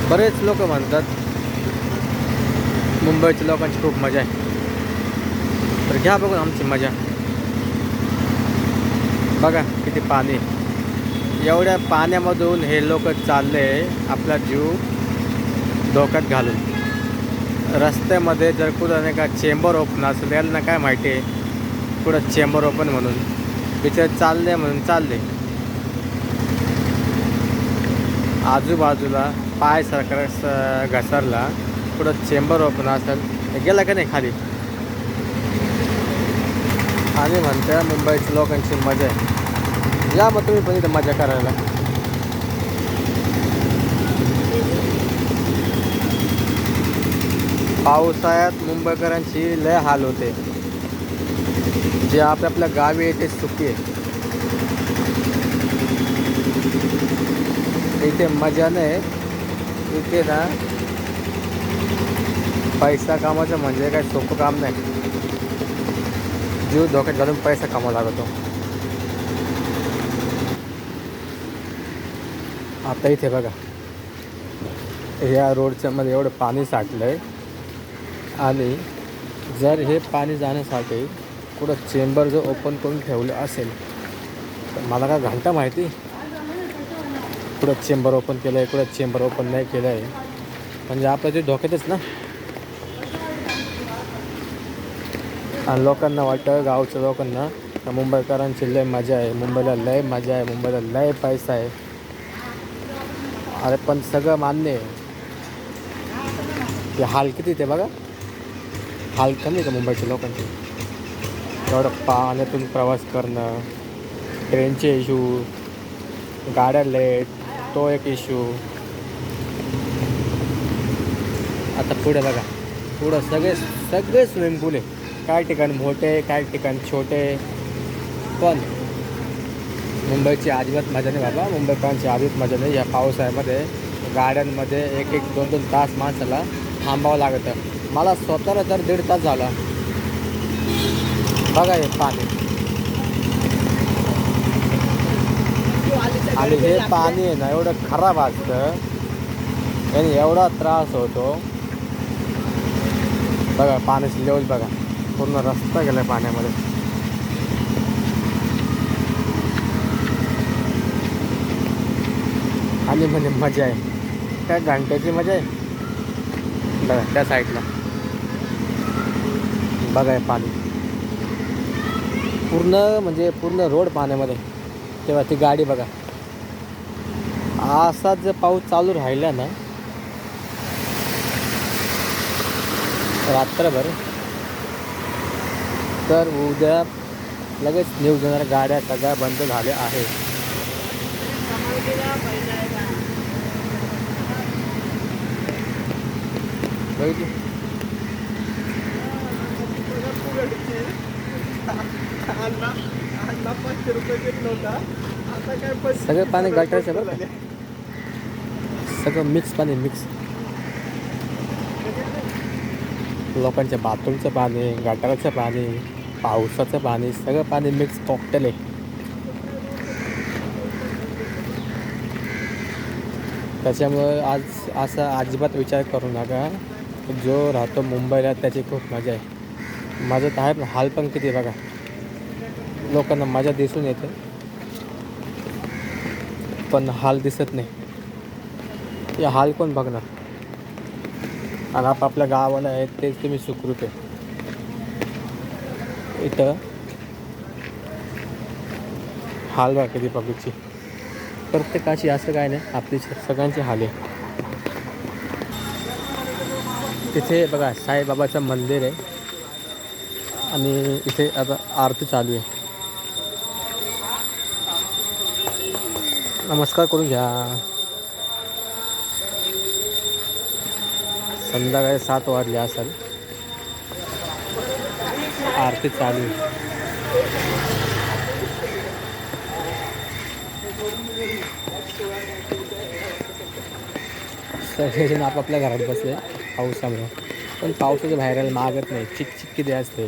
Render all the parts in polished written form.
बरेच लोक म्हणतात मुंबईच्या लोकांची खूप मजा आहे. तर घ्या बघून आमची मजा. बघा किती पाणी. एवढ्या पाण्यामधून हे लोक चालले आपला जीव धोक्यात घालून. रस्त्यामध्ये जर कुठं नाही का चेंबर ओपन असेल, यांना काय माहिती आहे कुठं चेंबर ओपन म्हणून. तिथे चालले म्हणून चालले. आजूबाजूला पाय सरकार घसरला, कुठं चेंबर ओपन असेल गेला का नाही खाली. आणि म्हणत्या मुंबईच्या लोकांची मजा आहे. या मग तुम्ही पण इथं मजा करायला. पावसाळ्यात मुंबईकरांची लय हाल होते. जे आपल्या गावी आहे ते सुखी आहे. इथे मजा नाही, इथे ना पैसा कामाचं म्हणजे काही सोपं काम नाही. जीव धोक्यात घालून पैसा कमावा लागतो. आता इथे बघा, ह्या रोडच्या मध्ये एवढं पाणी साठलं आहे. आणि जर हे पाणी जाण्यासाठी कुठं चेंबर जर ओपन करून ठेवलं असेल तर मला काय घंटा माहिती कुठं चेंबर ओपन केलं आहे, कुठं चेंबर ओपन नाही केलं आहे. म्हणजे आपलं ते धोक्यातच ना. आणि लोकांना वाटतं, गावच्या लोकांना, का मुंबईकरांची लय मजा आहे, मुंबईला लय मजा आहे, मुंबईला लय पैसा आहे. अरे पण सगळं मान्य आहे. ते हाल किती ते बघा. हाल कमी का मुंबईच्या लोकांचे. एवढं पाण्यातून प्रवास करणं, ट्रेनचे इशू, गाड्या लेट, तो एक इशू. आता पुढे बघा, पुढं सगळे स्विमिंग पूल आहे. काही ठिकाणी मोठे, काही ठिकाणी छोटे. पण मुंबईची अजिबात मजा नाही बाबा. मुंबईकरांची अजिबात मजा नाही. या पावसाळ्यामध्ये गाड्यांमध्ये 1-1, 2-2 तास माणसाला थांबावं लागतं. मला स्वतःला तर 1.5 तास झाला. बघा हे पाणी. आणि हे पाणी आहे ना एवढं खराब असतं, आणि एवढा त्रास होतो. बघा पाण्याची लेवल बघा, पूर्ण रस्ता गेला पाण्यामध्ये. आणि म्हणजे मजा आहे काय, घंट्याची मजा आहे. बघा त्या साईडला बघा हे पाणी पूर्ण, म्हणजे पूर्ण रोड पाण्यामध्ये. तेव्हा ती गाडी बघा. असाच जर पाऊस चालू राहिला ना रात्रभर, तर उद्या लगेच न्यूज येणार, गाड्या सगळ्या बंद झाल्या आहेत. सगळं पाणी गटाराचं बरं का, सगळं मिक्स पाणी, मिक्स. लोकांच्या बाथरूमचं पाणी, गटाराचं पाणी, पावसाचं पाणी, सगळं पाणी मिक्स कॉकटेल आहे. त्याच्यामुळं आज असा अजिबात विचार करू नका. जो राहतो मुंबईला त्याची खूप मजा आहे. मजा तर आहे, पण हाल पण किती बघा. लोकांना मजा दिसून येते पण हाल दिसत नाही. हे हाल कोण बघणार. आणि आपल्या गावाला आहे तेच तुम्ही सुखरूप आहे. इथं हाल बघा किती पब्लिकची. प्रत्येकाची असं काय नाही, आपली सगळ्यांची हाल आहे. तिथे बघा साईबाबाचं मंदिर आहे, आणि इथे आता आरती चालू आहे. नमस्कार करून घ्या. संध्याकाळी 7 वाजले असेल, आरती चालू आहे. सगळेजण आपापल्या घरात बसले पावसामुळे. पण पावसाचं बाहेर यायला मागत नाही. चिकचिक किती असते,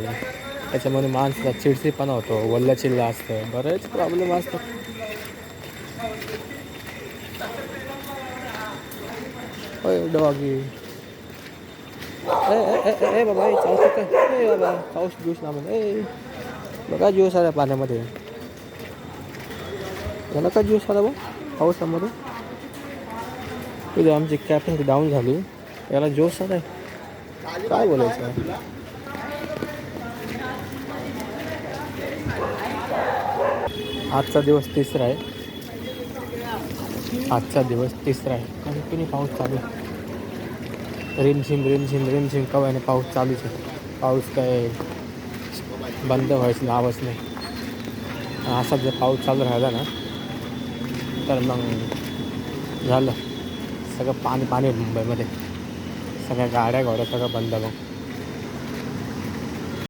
त्याच्यामुळे माणसाचा चिडचिडपणा होतो, वल्ल चिल्ला असतं, बरेच प्रॉब्लेम असतात. ओय डॉगी ए बाबा चावश काय ए बाबा चावश ज्यूस ना ए बघा ज्यूस आला पाण्यामध्ये याला का ज्यूस आला बा पावसामध्ये तुझी आमची कॅपॅसिटी डाऊन झाली याला ज्यूस आलाय काय बोलायचं आजचा दिवस तिसरा आहे कंटिन्यू पाऊस चालू आहे रिमझिम कवाने पाऊस चालूच आहे पाऊस काय बंद व्हायचं नावच नाही असा जर पाऊस चालू राहिला ना तर मग झालं सगळं पाणी मुंबईमध्ये सगळ्या गाड्या सगळं बंद मग